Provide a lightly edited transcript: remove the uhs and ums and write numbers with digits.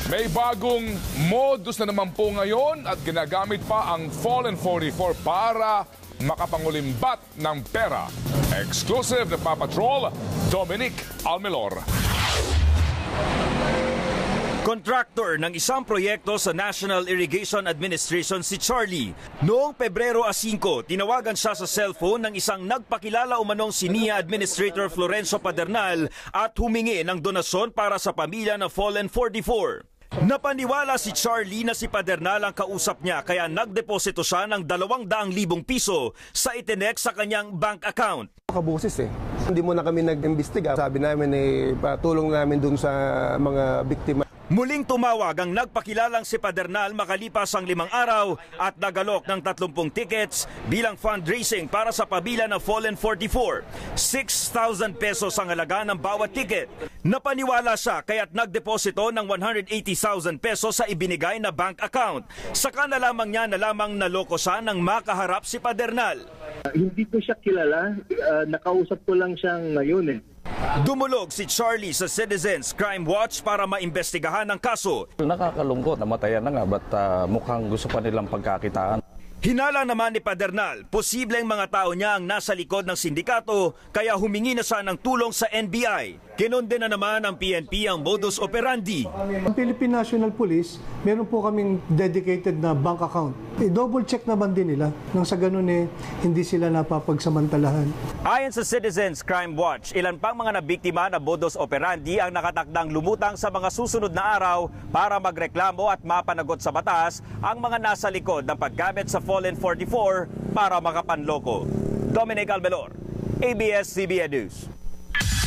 May bagong modus na naman po ngayon at ginagamit pa ang Fallen 44 para makapangulimbat ng pera. Exclusive na Papatrol, Dominic Almelor. Contractor ng isang proyekto sa National Irrigation Administration si Charlie. Noong Pebrero 5, tinawagan siya sa cellphone ng isang nagpakilala umanong Sinia Administrator Florencio Padernal at humingi ng donasyon para sa pamilya ng Fallen 44. Napaniwala si Charlie na si Padernal ang kausap niya kaya nagdeposito siya ng 200,000 piso sa itinek sa kanyang bank account. Kabusis Hindi muna kami nag-imbestiga. Sabi namin patulong namin dun sa mga biktima. Muling tumawag ang nagpakilalang si Padernal makalipas ang 5 araw at nagalok ng 30 tickets bilang fundraising para sa pamilya ng Fallen 44. 6,000 pesos ang halaga ng bawat ticket. Napaniwala siya kaya't nagdeposito ng 180,000 pesos sa ibinigay na bank account. Saka na lamang niya na lamang naloko siya nang makaharap si Padernal. Hindi ko siya kilala, nakausap ko lang siya ngayon Dumulog si Charlie sa Citizens Crime Watch para maimbestigahan ang kaso. Nakakalungkot, namatayan na nga, but mukhang gusto pa nilang pagkakitaan. Hinala naman ni Padernal, posibleng mga tao niya ang nasa likod ng sindikato kaya humingi na siya ng tulong sa NBI. Kinonde na naman ng PNP ang modus operandi. Ang Philippine National Police, meron po kaming dedicated na bank account. I-double check naman din nila nang sa ganun hindi sila napapagsamantalahan. Ayon sa Citizens Crime Watch, ilan pang mga nabiktima na modus operandi ang nakatakdang lumutang sa mga susunod na araw para magreklamo at mapanagot sa batas ang mga nasa likod ng paggamit sa Fallen 44 para makapanloko. Dominic Almelor, ABS-CBN News.